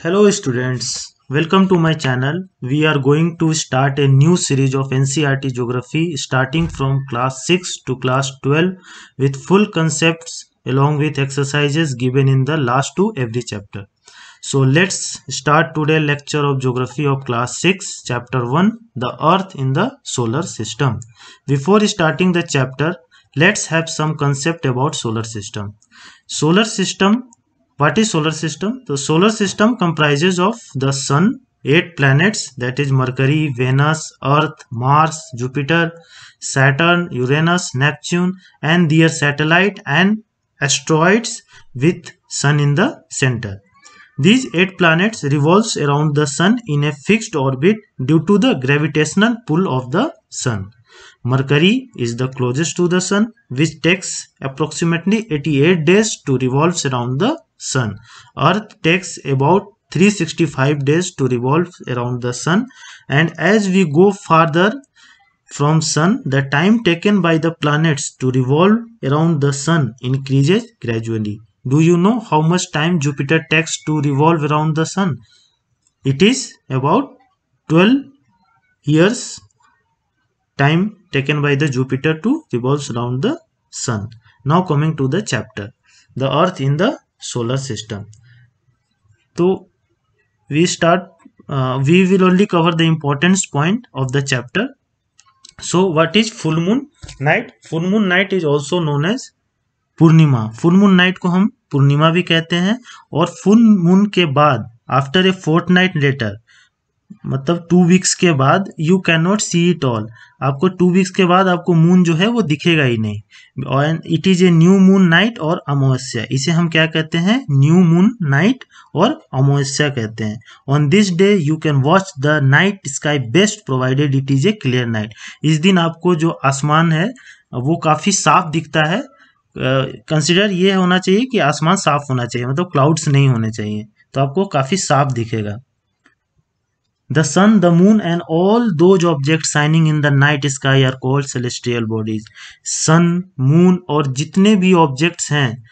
Hello students, welcome to my channel. We are going to start a new series of NCERT Geography starting from class 6 to class 12 with full concepts along with exercises given in the last to every chapter. So let's start today lecture of Geography of class 6 chapter 1 the earth in the solar system. Before starting the chapter, let's have some concept about solar system. Solar system, what is solar system? The solar system comprises of the sun, 8 planets, that is Mercury, Venus, Earth, Mars, Jupiter, Saturn, Uranus, Neptune, and their satellite and asteroids with sun in the center. These 8 planets revolves around the sun in a fixed orbit due to the gravitational pull of the sun. Mercury is the closest to the sun, which takes approximately 88 days to revolve around the sun. Earth takes about 365 days to revolve around the sun, and as we go farther from sun, the time taken by the planets to revolve around the sun increases gradually. Do you know how much time Jupiter takes to revolve around the sun? It is about 12 years time taken by the Jupiter to revolve around the sun. Now coming to the chapter, the earth in the solar system. So we will only cover the important point of the chapter. So what is full moon night? Full moon night is also known as Purnima. Full moon night को हम पूर्णिमा भी कहते हैं. और full moon के बाद after a Fortnite letter, मतलब 2 weeks के बाद you can not see it all. आपको 2 वीक्स के बाद आपको मून जो है वो दिखेगा ही नहीं. और it is a new moon night और अमावस्या. इसे हम क्या कहते हैं? न्यू मून नाइट और अमावस्या कहते हैं. On this day you can watch the night sky best provided it is A clear night. इस दिन आपको जो आसमान है वो काफी साफ दिखता है. कंसिडर ये होना चाहिए कि आसमान साफ होना चाहिए, मतलब क्लाउड्स नहीं होने चाहिए, तो आपको काफी साफ दिखेगा. The sun, the moon and all those objects shining in the night sky are called celestial bodies. sun, moon और जितने भी ऑब्जेक्ट्स हैं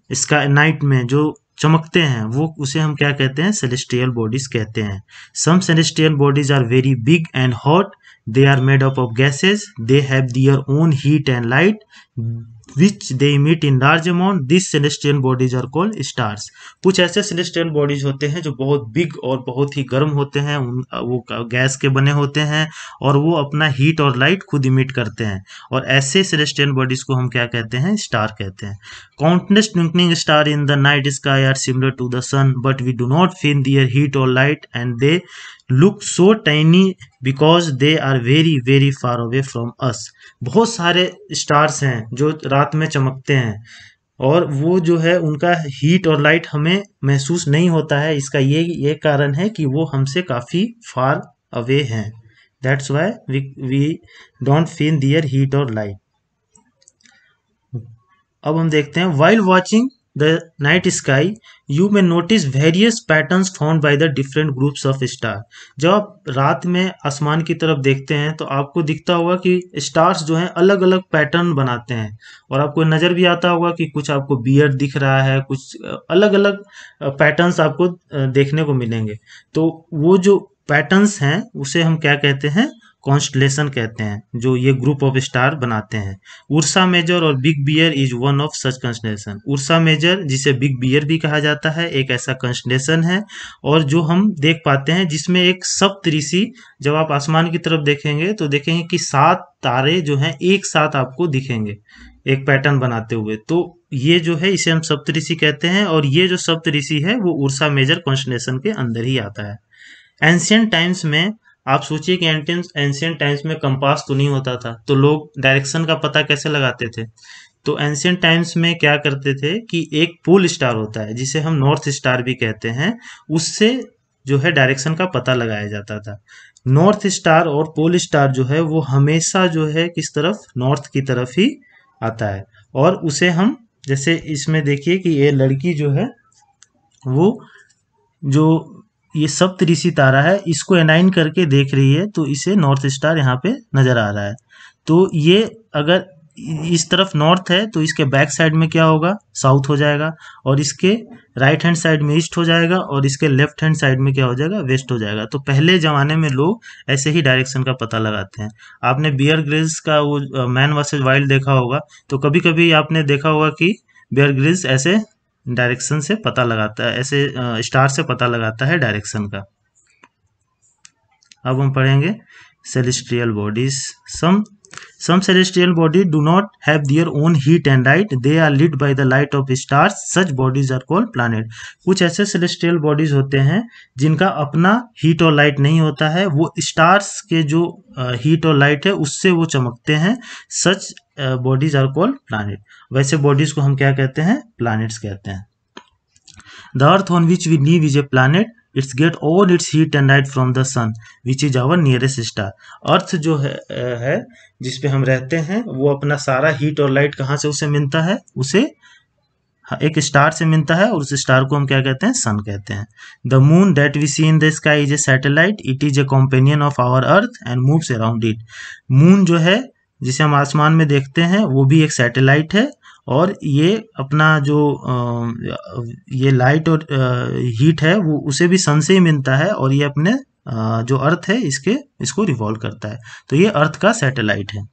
इसका नाइट में जो चमकते हैं वो उसे हम क्या कहते हैं? सेलेस्टियल बॉडीज कहते हैं. Some celestial bodies are very big and hot. They are made up of gases. They have their own heat and light which they emit in large amount. These celestial bodies are called stars. कुछ ऐसे celestial bodies होते हैं जो बहुत big और बहुत ही गर्म होते हैं. वो गैस के बने होते हैं और वो अपना हीट और लाइट खुद इमिट करते हैं. और ऐसे celestial bodies को हम क्या कहते हैं? स्टार कहते हैं. Countless twinkling stars in the night sky are similar to the sun, but we do not feel their heat or light, and they look so tiny because they are very very far away from us. बहुत सारे stars हैं जो रात में चमकते हैं और वो जो है उनका हीट और लाइट हमें महसूस नहीं होता है. इसका ये कारण है कि वो हमसे काफी फार अवे हैं. That's why we don't feel their heat और लाइट. अब हम देखते हैं, while watching the night sky you may notice various patterns found by the different groups of star. जब आप रात में आसमान की तरफ देखते हैं तो आपको दिखता होगा कि स्टार्स जो हैं अलग अलग पैटर्न बनाते हैं और आपको नज़र भी आता होगा कि कुछ आपको बियर्ड दिख रहा है, कुछ अलग अलग पैटर्न्स आपको देखने को मिलेंगे. तो वो जो पैटर्न्स हैं उसे हम क्या कहते हैं? कॉन्स्टलेशन कहते हैं, जो ये ग्रुप ऑफ स्टार बनाते हैं. उर्सा मेजर और big bear is one of such constellation. Ursa Major, जिसे बिग बियर भी कहा जाता है, एक ऐसा कॉन्स्टलेशन है और जो हम देख पाते हैं जिसमें एक सप्तऋषि, जब आप आसमान की तरफ देखेंगे तो देखेंगे कि 7 तारे जो हैं एक साथ आपको दिखेंगे एक पैटर्न बनाते हुए. तो ये जो है इसे हम सप्तऋषि कहते हैं और ये जो सप्तऋषि है वो उर्सा मेजर कॉन्स्टलेशन के अंदर ही आता है. एंशिएंट टाइम्स में आप सोचिए कि एंशिएंट टाइम्स में कंपास तो नहीं होता था, तो लोग डायरेक्शन का पता कैसे लगाते थे? तो एंशिएंट टाइम्स में क्या करते थे कि एक पोल स्टार होता है जिसे हम नॉर्थ स्टार भी कहते हैं, उससे जो है डायरेक्शन का पता लगाया जाता था. नॉर्थ स्टार और पोल स्टार जो है वो हमेशा जो है किस तरफ? नॉर्थ की तरफ ही आता है. और उसे हम, जैसे इसमें देखिए कि ये लड़की जो है वो जो ये सप्तऋषि तारा है इसको एनाइन करके देख रही है, तो इसे नॉर्थ स्टार यहाँ पे नजर आ रहा है. तो ये अगर इस तरफ नॉर्थ है तो इसके बैक साइड में क्या होगा, साउथ हो जाएगा, और इसके राइट हैंड साइड में ईस्ट हो जाएगा, और इसके लेफ्ट हैंड साइड में क्या हो जाएगा, वेस्ट हो जाएगा। तो पहले जमाने में लोग ऐसे ही डायरेक्शन का पता लगाते हैं। आपने बियर ग्रिल्स का वो मैन वर्सेस वाइल्ड देखा होगा, तो कभी कभी आपने देखा होगा कि बियर ग्रिल्स ऐसे डायरेक्शन से पता लगाता है, ऐसे स्टार से पता लगाता है डायरेक्शन का। अब हम पढ़ेंगे celestial bodies. Some celestial bodies do not have their own heat and light. They are lit by the light of stars. Such bodies are called planet. कुछ ऐसे celestial bodies होते हैं जिनका अपना हीट और लाइट नहीं होता है, वो स्टार्स के जो हीट और लाइट है उससे वो चमकते हैं। Such bodies are called planet. वैसे बॉडीज को हम क्या कहते हैं, प्लैनेट्स कहते हैं। The earth on which we live is a planet. It's get all its heat and light from the sun, which is our nearest star. अर्थ जो है जिस पे हम रहते हैं वो अपना सारा हीट और लाइट कहाँ से उसे मिलता है, उसे एक स्टार से मिलता है, और उस स्टार को हम क्या कहते हैं, सन कहते हैं। The moon that we see in the sky is a satellite. It is a companion of our earth and moves around it. Moon जो है जिसे हम आसमान में देखते हैं वो भी एक सैटेलाइट है, और ये अपना जो ये लाइट और हीट है वो उसे भी सन से ही मिलता है, और ये अपने जो अर्थ है इसको रिवॉल्व करता है। तो ये अर्थ का सैटेलाइट है।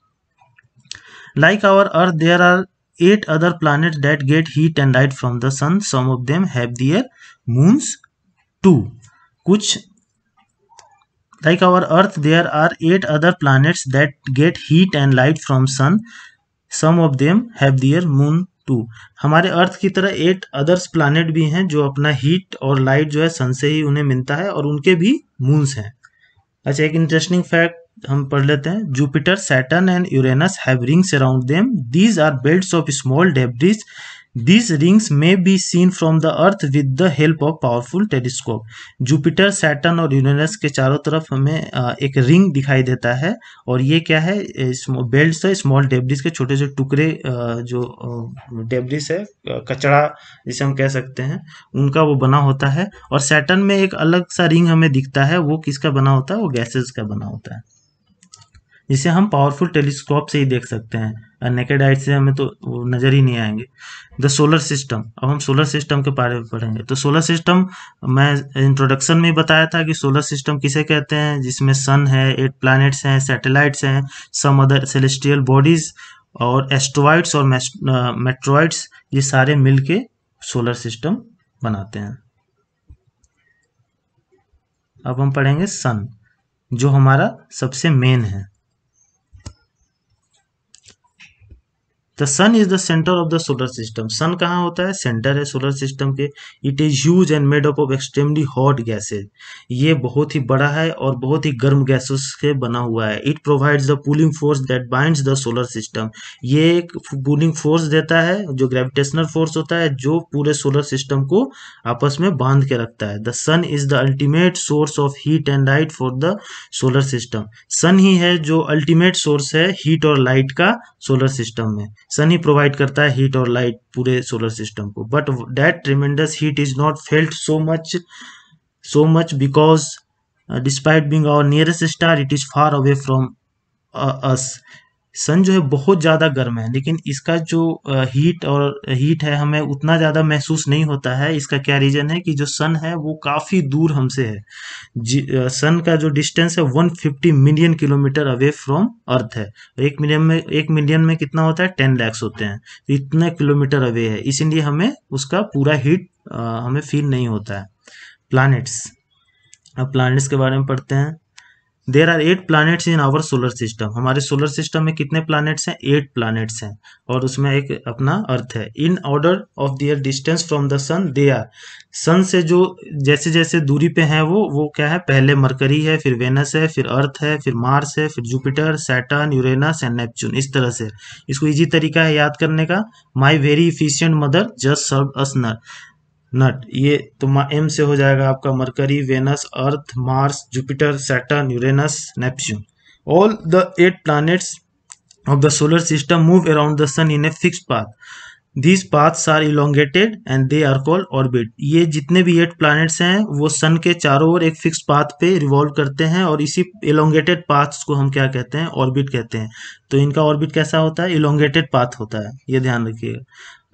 Like our earth there are 8 other planets that get heat and light from the sun. Some of them have their moons too. कुछ like our earth there are 8 other planets that get heat and light from sun. Some of them have their moon too. हमारे अर्थ की तरह 8 others planet भी हैं जो अपना heat और light जो है सन से ही उन्हें मिलता है, और उनके भी मून्स हैं। अच्छा, एक इंटरेस्टिंग फैक्ट हम पढ़ लेते हैं। Jupiter, Saturn and Uranus have rings around them. These are belts of small debris. These rings may be seen from the earth with the help of powerful telescope. Jupiter, Saturn और Uranus के चारों तरफ हमें एक ring दिखाई देता है, और ये क्या है, बेल्ट्स है, स्मॉल डेब्रिज के छोटे छोटे टुकड़े, जो डेब्रिज है, कचरा जिसे हम कह सकते हैं, उनका वो बना होता है। और सैटर्न में एक अलग सा रिंग हमें दिखता है, वो किसका बना होता है, वो गैसेस का बना होता है, जिसे हम पावरफुल टेलीस्कोप से ही देख सकते हैं। नेकेड आइट से हमें तो वो नजर ही नहीं आएंगे। द सोलर सिस्टम, अब हम सोलर सिस्टम के बारे में पढ़ेंगे। तो सोलर सिस्टम मैं इंट्रोडक्शन में बताया था कि सोलर सिस्टम किसे कहते हैं, जिसमें सन है, 8 प्लैनेट्स हैं, सैटेलाइट्स हैं, सम अदर सेलेस्टियल बॉडीज और एस्ट्रॉइड्स और मेट्रॉइड्स, ये सारे मिलके सोलर सिस्टम बनाते हैं। अब हम पढ़ेंगे सन, जो हमारा सबसे मेन है। The sun is the centre of the solar system. Sun कहाँ होता है, सेंटर है सोलर सिस्टम के। It is huge and made up of extremely hot gases. ये बहुत ही बड़ा है और बहुत ही गर्म गैसों से बना हुआ है. It provides the pulling force that binds the solar system. ये एक पुलिंग फोर्स देता है, जो ग्रेविटेशनल फोर्स होता है, जो पूरे सोलर सिस्टम को आपस में बांध के रखता है. The sun is the ultimate source of heat and light for the solar system. Sun ही है जो अल्टीमेट सोर्स है हीट और लाइट का सोलर सिस्टम में. सन ही प्रोवाइड करता है हीट और लाइट पूरे सोलर सिस्टम को. But that ट्रेमेंडस heat is not felt so much because despite being our nearest star, it is far away from us. सन जो है बहुत ज़्यादा गर्म है, लेकिन इसका जो हीट है हमें उतना ज़्यादा महसूस नहीं होता है. इसका क्या रीज़न है कि जो सन है वो काफ़ी दूर हमसे है. सन का जो डिस्टेंस है 150 मिलियन किलोमीटर अवे फ्रॉम अर्थ है. 1 मिलियन में कितना होता है, 10 लाख होते हैं. तो इतने किलोमीटर अवे है, इसीलिए हमें उसका पूरा हीट हमें फील नहीं होता है. प्लैनेट्स, अब प्लैनेट्स के बारे में पढ़ते हैं. There are 8 planets in our solar system. हमारे सोलर सिस्टम में कितने प्लैनेट्स हैं, 8 प्लैनेट्स हैं, और उसमें एक अपना अर्थ है. In order of their distance from the sun, they are, sun से जो जैसे जैसे दूरी पे हैं वो क्या है, पहले मरकरी है, फिर वेनस है, फिर अर्थ है, फिर मार्स है, फिर Jupiter, Saturn, Uranus and Neptune. इस तरह से इसको इजी तरीका है याद करने का. My very efficient mother just serve us nut. ये तो एम से हो जाएगा आपका Mercury, Venus, Earth, Mars, Jupiter, Saturn, Uranus, Neptune. All the 8 planets of the solar system move around the sun in a fixed path. These paths are elongated and they are called orbit. ये जितने भी 8 planets हैं वो सन के चारों ओर एक fix path पे revolve करते हैं और इसी elongated paths को हम क्या कहते हैं, ऑर्बिट कहते हैं। तो इनका ऑर्बिट कैसा होता है, elongated पाथ होता है, ये ध्यान रखिएगा।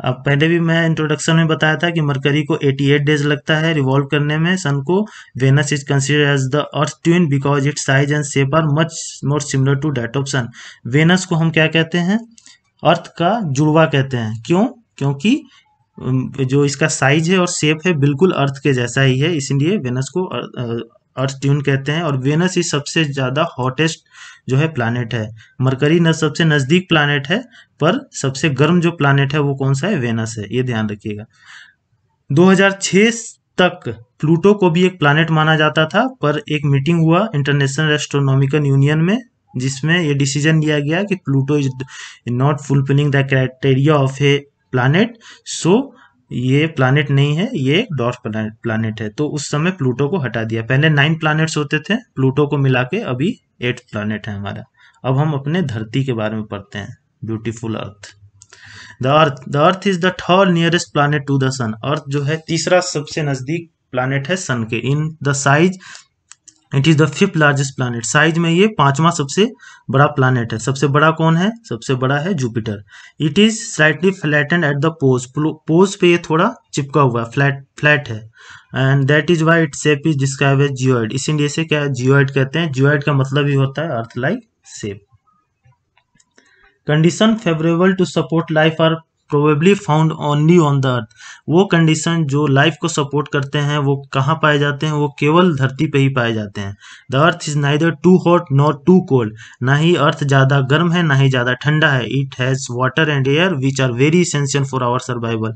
अब पहले भी मैं इंट्रोडक्शन में बताया था कि मरकरी को 88 डेज लगता है रिवॉल्व करने में सन को। Venus is considered as the earth twin because its size and shape are much more similar to that of sun. Venus को हम क्या कहते हैं, अर्थ का जुड़वा कहते हैं। क्यों? क्योंकि जो इसका साइज है और शेप है बिल्कुल अर्थ के जैसा ही है, इसलिए वेनस को अर्थ ट्यून कहते हैं। और वेनस ही सबसे ज्यादा हॉटेस्ट जो है प्लैनेट है। मरकरी न सबसे नजदीक प्लैनेट है, पर सबसे गर्म जो प्लैनेट है वो कौन सा है, वेनस है, ये ध्यान रखिएगा। 2006 तक प्लूटो को भी एक प्लैनेट माना जाता था, पर एक मीटिंग हुआ इंटरनेशनल एस्ट्रोनॉमिकल यूनियन में जिसमें ये डिसीजन लिया गया कि Pluto is not fulfilling the criteria of a planet, so ये प्लैनेट नहीं है, ये एक डॉर्फ प्लैनेट है। तो उस समय प्लूटो को हटा दिया। पहले 9 प्लैनेट्स होते थे, प्लूटो को मिला के अभी 8 प्लैनेट है हमारा। अब हम अपने धरती के बारे में पढ़ते हैं, beautiful Earth. The earth is the third nearest planet to the sun. Earth जो है तीसरा सबसे नजदीक प्लैनेट है सन के। In the size it is the 5th largest planet. Size में ये 5वां सबसे बड़ा प्लैनेट है। सबसे बड़ा कौन है? सबसे बड़ा है Jupiter. It is slightly flattened at the poles. Poles पे ये थोड़ा चिपका हुआ है, फ्लैट है। And that is why it shape is describe as geoid. इसीलिए इसे क्या जियोइड कहते हैं। जियोइड का मतलब ही होता है earth like shape. Condition favourable to support life are probably found only on the earth. वो कंडीशन जो लाइफ को सपोर्ट करते हैं वो कहाँ पाए जाते हैं? वो केवल धरती पे ही पाए जाते हैं। The earth is neither too hot not too cold. ना ही अर्थ ज्यादा गर्म है ना ही ज्यादा ठंडा है। It has water and air which are very essential for our survival.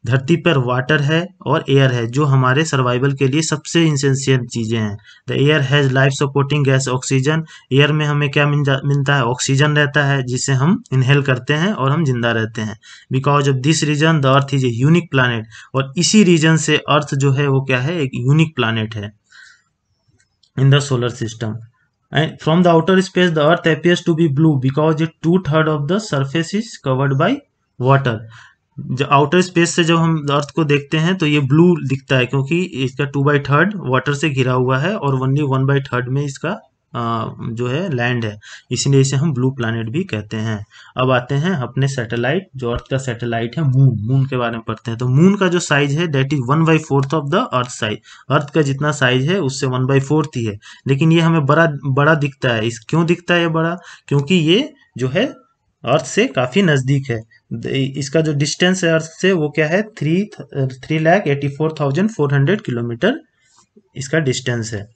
धरती पर वाटर है और एयर है जो हमारे सर्वाइवल के लिए सबसे इसेंशियल चीजें हैं। The air has life supporting gas oxygen. Air में हमें क्या मिलता है? ऑक्सीजन रहता है जिसे हम इनहेल करते हैं और हम जिंदा रहते हैं। Because of this reason the earth is a unique planet. और इसी रीजन से अर्थ जो है वो क्या है? एक यूनिक प्लैनेट है in the solar system. And from the outer space, the Earth appears to be blue because it 2/3 of the surface is covered by water. जो आउटर स्पेस से जब हम अर्थ को देखते हैं तो ये ब्लू दिखता है क्योंकि इसका 2/3 वाटर से घिरा हुआ है और ओनली 1/3 में इसका जो है लैंड है, इसलिए इसे हम ब्लू प्लैनेट भी कहते हैं। अब आते हैं अपने सैटेलाइट, जो अर्थ का सैटेलाइट है मून। मून के बारे में पढ़ते हैं। तो मून का जो साइज है that is 1/4 of the Earth size. Earth का जितना साइज है उससे 1/4 ही है, लेकिन ये हमें बड़ा बड़ा दिखता है। क्यों दिखता है ये बड़ा? क्योंकि ये जो है अर्थ से काफी नजदीक है। इसका जो डिस्टेंस है अर्थ से वो क्या है? 3,84,400 किलोमीटर इसका डिस्टेंस है।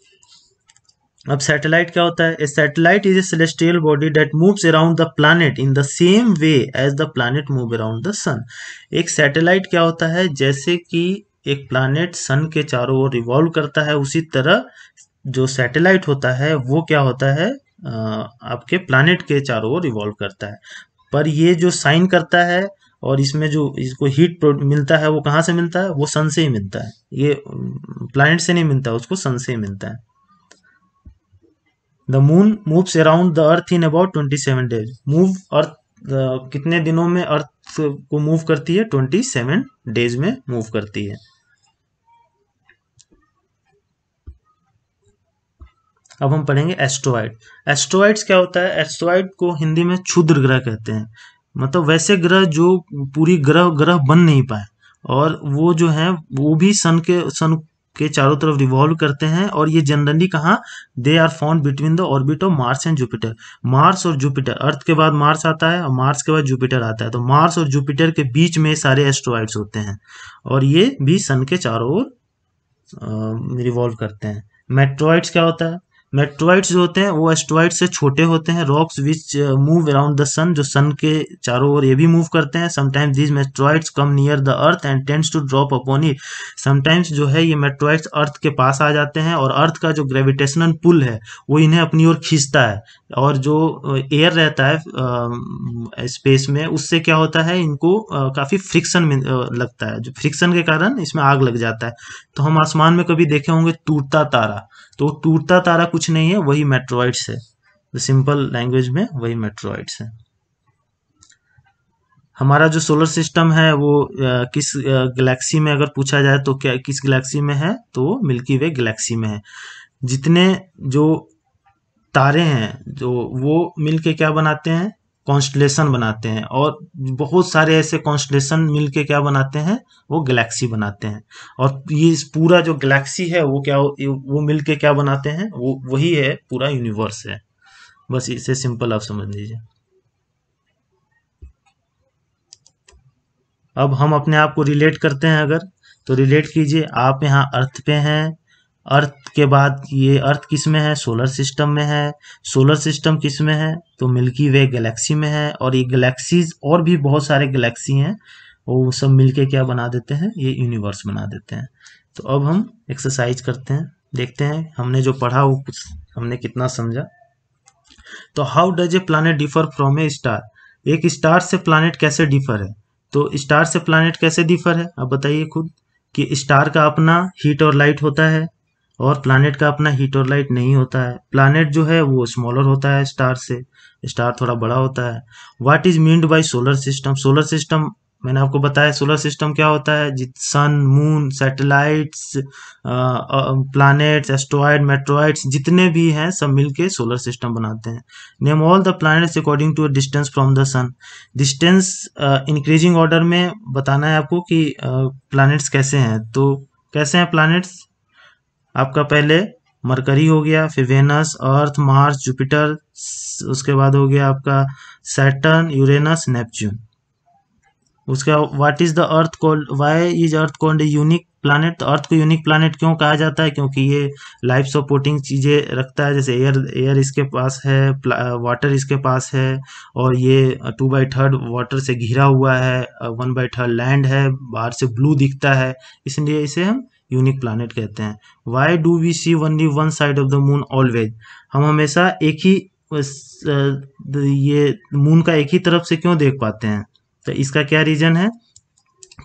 अब सैटेलाइट क्या होता है? A satellite is a celestial body that moves around the planet in the same way as the planet move around the sun. एक सैटेलाइट क्या होता है? जैसे कि एक प्लैनेट सन के चारों ओर रिवॉल्व करता है, उसी तरह जो सैटेलाइट होता है वो क्या होता है? आपके प्लैनेट के चारों ओर रिवॉल्व करता है। पर ये जो साइन करता है और इसमें जो इसको हीट मिलता है वो कहाँ से मिलता है? वो सन से ही मिलता है। ये प्लैनेट से नहीं मिलता, उसको सन से ही मिलता है। The moon moves around the Earth in about 27 days. Move Earth कितने दिनों में अर्थ को मूव करती है? 27 डेज में मूव करती है। अब हम पढ़ेंगे एस्ट्रॉइड। एस्ट्रॉइड्स क्या होता है? एस्ट्रॉइड को हिंदी में क्षुद्र ग्रह कहते हैं। मतलब वैसे ग्रह जो पूरी ग्रह बन नहीं पाए, और वो जो है वो भी सन के चारों तरफ रिवॉल्व करते हैं। और ये जनरली कहाँ? They are found between the orbit of Mars and Jupiter. Mars और जुपिटर, अर्थ के बाद मार्स आता है और मार्स के बाद जुपिटर आता है, तो मार्स और जुपिटर के बीच में सारे एस्ट्रॉइड्स होते हैं और ये भी सन के चारों ओर रिवॉल्व करते हैं। मेट्रॉइड्स क्या होता है? मेट्रॉइड्स जो होते हैं वो एस्ट्रॉइड से छोटे होते हैं। Rocks which move around the sun, जो सन के चारों ओर ये भी मूव करते हैं। Sometimes these meteoroids come near the earth and tends to drop upon it. Sometimes जो है ये मेट्रॉइड्स अर्थ के पास आ जाते हैं और अर्थ का जो ग्रेविटेशनल पुल है वो इन्हें अपनी ओर खींचता है, और जो एयर रहता है स्पेस में उससे क्या होता है? इनको काफी फ्रिक्शन लगता है, जो फ्रिक्शन के कारण इसमें आग लग जाता है। तो हम आसमान में कभी देखे होंगे टूटता तारा, तो टूटता तारा कुछ नहीं है, वही मेट्रॉइड्स है। सिंपल लैंग्वेज में वही मेट्रॉइड्स है। हमारा जो सोलर सिस्टम है वो किस गैलेक्सी में अगर पूछा जाए तो क्या किस गैलेक्सी में है, तो मिल्की वे गैलेक्सी में है। जितने जो तारे हैं जो वो मिलके क्या बनाते हैं, कॉन्स्टलेशन बनाते हैं, और बहुत सारे ऐसे कॉन्स्टलेशन मिलके क्या बनाते हैं, वो गैलेक्सी बनाते हैं। और ये इस पूरा जो गैलेक्सी है वो क्या वो मिलके क्या बनाते हैं, वो वही है पूरा यूनिवर्स है। बस इसे सिंपल आप समझ लीजिए। अब हम अपने आप को रिलेट करते हैं अगर, तो रिलेट कीजिए। आप यहाँ अर्थ पे हैं, अर्थ के बाद ये अर्थ किस में है, सोलर सिस्टम में है। सोलर सिस्टम किस में है, तो मिल्की वे गैलेक्सी में है। और ये गैलेक्सीज और भी बहुत सारे गैलेक्सी हैं, वो सब मिलके क्या बना देते हैं, ये यूनिवर्स बना देते हैं। तो अब हम एक्सरसाइज करते हैं, देखते हैं हमने जो पढ़ा वो कुछ हमने कितना समझा। तो how does a planet differ from A star, एक स्टार से प्लैनेट कैसे डिफर है। तो स्टार से प्लैनेट कैसे डिफर है, अब बताइए खुद। कि स्टार का अपना हीट और लाइट होता है, और प्लैनेट का अपना हीट और लाइट नहीं होता है। प्लैनेट जो है वो स्मॉलर होता है स्टार से, स्टार थोड़ा बड़ा होता है। What is meant by solar system, solar system मैंने आपको बताया सोलर सिस्टम क्या होता है, sun, moon, satellites, planets, asteroid, meteoroids जितने भी हैं सब मिलके सोलर सिस्टम बनाते हैं। Name all the planets according to distance from the sun, distance increasing order में बताना है आपको कि प्लैनेट्स कैसे हैं। तो कैसे हैं प्लैनेट्स, आपका पहले मरकरी हो गया, फिर वेनस, अर्थ, मार्स, जुपिटर, उसके बाद हो गया आपका सैटर्न, यूरेनस, नेपच्यून। उसका what is the earth called, why is earth called a unique planet, तो अर्थ को यूनिक प्लैनेट क्यों कहा जाता है, क्योंकि ये लाइफ सपोर्टिंग चीजें रखता है, जैसे एयर इसके पास है, वाटर इसके पास है, और ये 2/3 वाटर से घिरा हुआ है, 1/3 लैंड है, बाहर से ब्लू दिखता है, इसलिए इसे हम यूनिक प्लैनेट कहते हैं। Why do we see only one side of the moon always, हम हमेशा एक ही ये मून का एक ही तरफ से क्यों देख पाते हैं, तो इसका क्या रीजन है,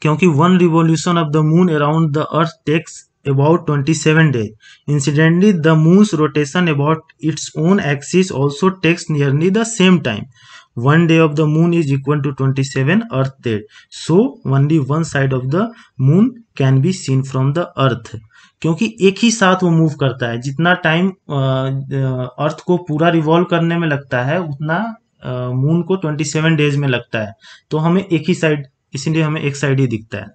क्योंकि one revolution of the moon around the earth takes about 27 days. Incidentally, the moon's rotation about its own axis also takes nearly the same time. One day of the moon is equal to 27 Earth days. So only one side of the moon can be seen from the Earth. क्योंकि एक ही साथ वो move करता है, जितना time अर्थ को पूरा revolve करने में लगता है उतना मून को 27 डेज में लगता है। तो हमें एक ही साइड, इसीलिए हमें एक साइड ही दिखता है।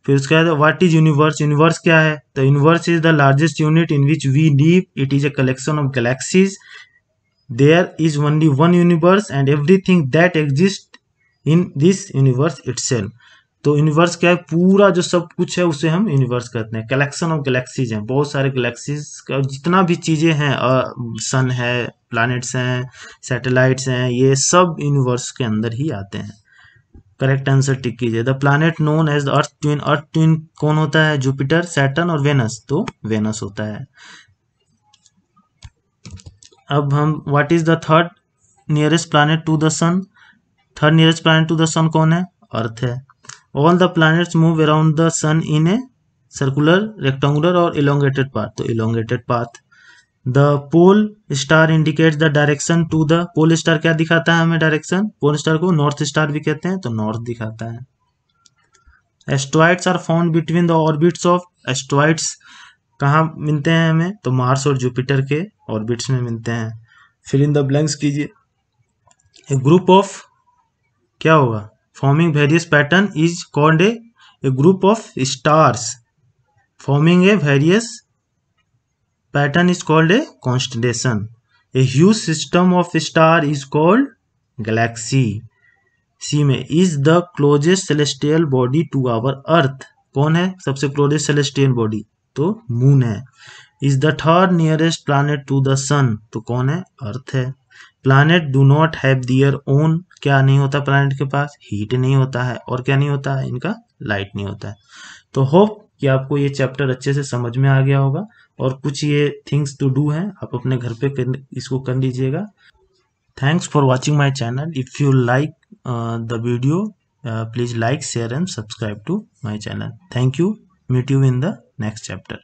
फिर उसके बाद व्हाट इज यूनिवर्स, यूनिवर्स क्या है, तो universe is the largest unit in which we live, it is a collection of galaxies, there is only one universe and everything that exist in this universe itself. तो universe क्या है, पूरा जो सब कुछ है उसे हम यूनिवर्स कहते हैं। कलेक्शन ऑफ गैलेक्सीज हैं, बहुत सारे गैलेक्सीज का जितना भी चीजें हैं, सन है, प्लैनेट्स हैं, सैटेलाइट्स हैं, ये सब यूनिवर्स के अंदर ही आते हैं। करेक्ट आंसर टिक कीजिए। The planet known as Earth twin, Earth twin कौन होता है, जुपिटर, सैटर्न और वेनस, तो वेनस होता है। अब हम what is the third nearest planet to the sun, third nearest planet to the sun कौन है, अर्थ है। All the planets move around the sun in a circular, rectangular और इलोंगेटेड पाथ, तो elongated path. The pole star indicates the direction to the, pole star क्या दिखाता है हमें direction, pole star को नॉर्थ स्टार भी कहते हैं, तो नॉर्थ दिखाता है। Asteroids are found between the orbits of, asteroids कहाँ मिलते हैं हमें, तो मार्स और जुपिटर के ऑर्बिट्स में मिलते हैं। फिल इन द ब्लैंक्स कीजिए। ए ग्रुप ऑफ क्या होगा, forming various pattern is called a group of stars forming a various pattern is called a constellation. A huge system of star is called galaxy. C में is the closest celestial body to our earth, कौन है सबसे closest celestial body, तो moon है। is the third nearest planet to the sun, तो कौन है, Earth है। planet do not have their own, क्या नहीं होता planet के पास, हीट नहीं होता है, और क्या नहीं होता है, इनका लाइट नहीं होता है। तो होप कि आपको ये चैप्टर अच्छे से समझ में आ गया होगा, और कुछ ये थिंग्स टू डू हैं आप अपने घर पे इसको कर लीजिएगा। Thanks for watching my channel. If you like the video please like, share and subscribe to my channel. Thank you, meet you in the next chapter.